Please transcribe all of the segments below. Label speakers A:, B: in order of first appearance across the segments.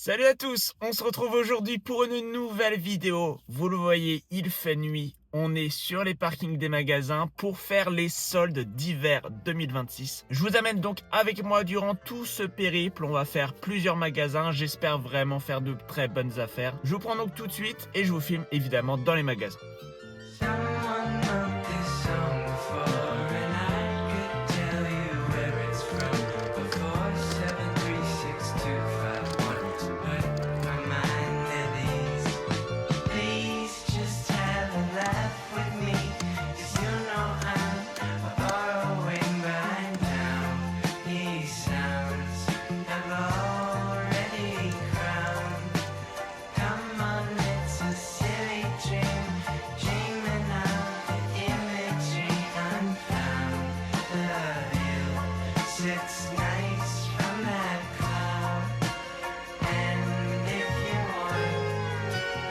A: Salut à tous, on se retrouve aujourd'hui pour une nouvelle vidéo. Vous le voyez, il fait nuit. On est sur les parkings des magasins pour faire les soldes d'hiver 2026. Je vous amène donc avec moi durant tout ce périple. On va faire plusieurs magasins. J'espère vraiment faire de très bonnes affaires. Je vous prends donc tout de suite et je vous filme évidemment dans les magasins.
B: Someone wrote this song before, and I could tell you where it's from. Before 73625 put my mind at ease. Please just have a laugh with me, 'cause you know I'm borrowing right now. These sounds have already crowned. Come on, it's a silly dream. Dreaming of the imagery unfound. The view sits nice from that cloud. And if you want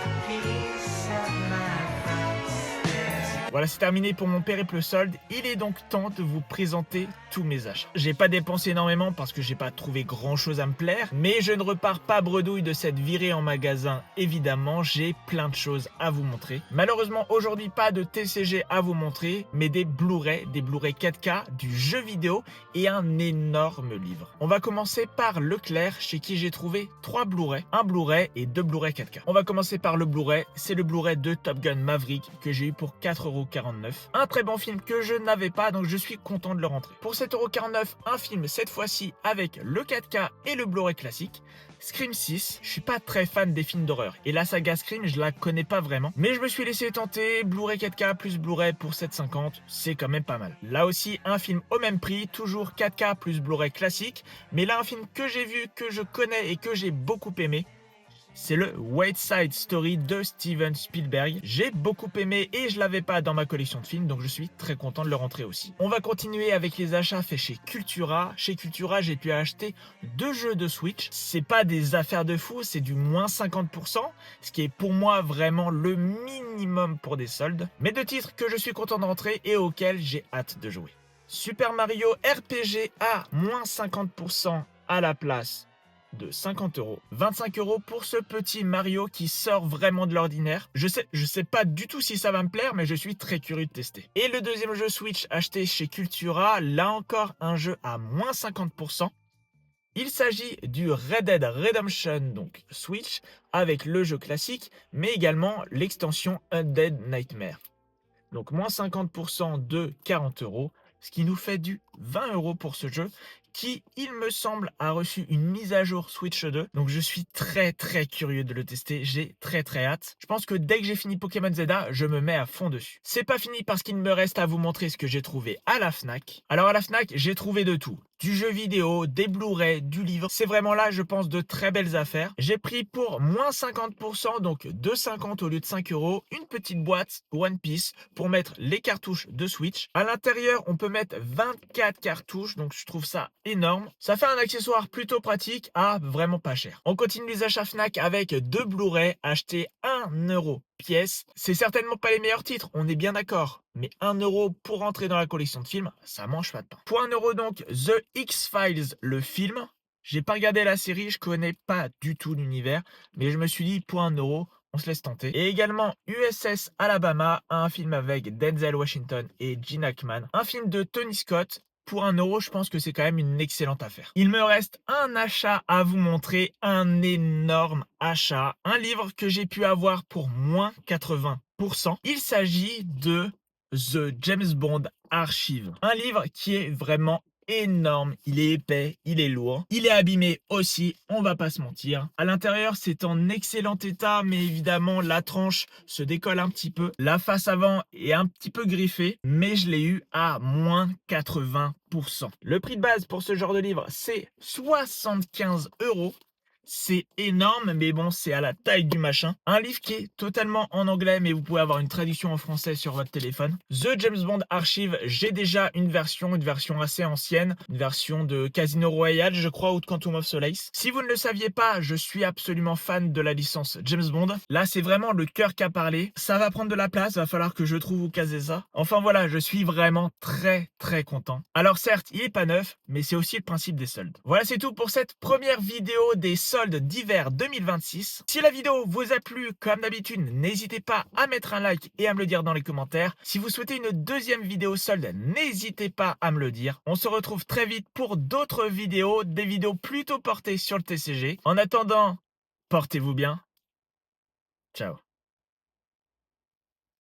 B: a piece of my thoughts, there's
A: Voilà, c'est terminé pour mon périple solde. Il est donc temps de vous présenter tous mes achats. J'ai pas dépensé énormément parce que j'ai pas trouvé grand chose à me plaire, mais je ne repars pas bredouille de cette virée en magasin. Évidemment, j'ai plein de choses à vous montrer. Malheureusement, aujourd'hui, pas de TCG à vous montrer, mais des Blu-ray 4K, du jeu vidéo et un énorme livre. On va commencer par Leclerc, chez qui j'ai trouvé 3 Blu-ray, un Blu-ray et 2 Blu-ray 4K. On va commencer par le Blu-ray, c'est le Blu-ray de Top Gun Maverick que j'ai eu pour 4,49 €. Un très bon film que je n'avais pas, donc je suis content de le rentrer. Pour 7,49 €, un film cette fois-ci avec le 4K et le Blu-ray classique. Scream 6, je suis pas très fan des films d'horreur et la saga Scream je la connais pas vraiment, mais je me suis laissé tenter. Blu-ray 4K plus Blu-ray pour 7,50 €, c'est quand même pas mal. Là aussi un film au même prix, toujours 4K plus Blu-ray classique, mais là un film que j'ai vu, que je connais et que j'ai beaucoup aimé. C'est le West Side Story de Steven Spielberg. J'ai beaucoup aimé et je l'avais pas dans ma collection de films, donc je suis très content de le rentrer aussi. On va continuer avec les achats faits chez Cultura. Chez Cultura, j'ai pu acheter 2 jeux de Switch. C'est pas des affaires de fou, c'est du moins 50%, ce qui est pour moi vraiment le minimum pour des soldes. Mais 2 titres que je suis content de rentrer et auxquels j'ai hâte de jouer. Super Mario RPG à moins 50% à la place de 50 €. 25 € pour ce petit Mario qui sort vraiment de l'ordinaire. Je sais pas du tout si ça va me plaire, mais je suis très curieux de tester. Et le deuxième jeu Switch acheté chez Cultura, là encore un jeu à moins 50%. Il s'agit du Red Dead Redemption, donc Switch, avec le jeu classique, mais également l'extension Undead Nightmare. Donc moins 50% de 40 €, ce qui nous fait du 20 € pour ce jeu qui, il me semble, a reçu une mise à jour Switch 2. Donc je suis très curieux de le tester, j'ai très hâte. Je pense que dès que j'ai fini Pokémon Zelda, je me mets à fond dessus. C'est pas fini parce qu'il me reste à vous montrer ce que j'ai trouvé à la Fnac. Alors à la Fnac, j'ai trouvé de tout. Du jeu vidéo, des Blu-ray, du livre. C'est vraiment là, je pense, de très belles affaires. J'ai pris pour moins 50%, donc 2,50 € au lieu de 5 €, une petite boîte One Piece pour mettre les cartouches de Switch. À l'intérieur, on peut mettre 24 cartouches, donc je trouve ça énorme. Ça fait un accessoire plutôt pratique à vraiment pas cher. On continue les achats Fnac avec 2 Blu-ray achetés 1 € pièce. C'est certainement pas les meilleurs titres, on est bien d'accord. Mais 1 € pour rentrer dans la collection de films, ça mange pas de pain. Pour 1 € donc, The X-Files, le film. J'ai pas regardé la série, je connais pas du tout l'univers, mais je me suis dit pour 1 €, on se laisse tenter. Et également USS Alabama, un film avec Denzel Washington et Gene Hackman. Un film de Tony Scott. Pour 1 €, je pense que c'est quand même une excellente affaire. Il me reste un achat à vous montrer, un énorme achat. Un livre que j'ai pu avoir pour moins 80%. Il s'agit de The James Bond Archive. Un livre qui est vraiment énorme, il est épais, il est lourd, il est abîmé aussi, on va pas se mentir. À l'intérieur, c'est en excellent état, mais évidemment, la tranche se décolle un petit peu. La face avant est un petit peu griffée, mais je l'ai eu à moins 80%. Le prix de base pour ce genre de livre, c'est 75 €. C'est énorme, mais bon, c'est à la taille du machin. Un livre qui est totalement en anglais, mais vous pouvez avoir une traduction en français sur votre téléphone. The James Bond Archive, j'ai déjà une version assez ancienne, une version de Casino Royale, je crois, ou de Quantum of Solace. Si vous ne le saviez pas, je suis absolument fan de la licence James Bond. Là, c'est vraiment le cœur qui a parlé. Ça va prendre de la place, va falloir que je trouve où caser ça. Enfin voilà, je suis vraiment très content. Alors certes, il est pas neuf, mais c'est aussi le principe des soldes. Voilà, c'est tout pour cette première vidéo des soldes soldes d'hiver 2026. Si la vidéo vous a plu, comme d'habitude, n'hésitez pas à mettre un like et à me le dire dans les commentaires. Si vous souhaitez une deuxième vidéo solde, n'hésitez pas à me le dire. On se retrouve très vite pour d'autres vidéos, des vidéos plutôt portées sur le TCG. En attendant, portez-vous bien. Ciao.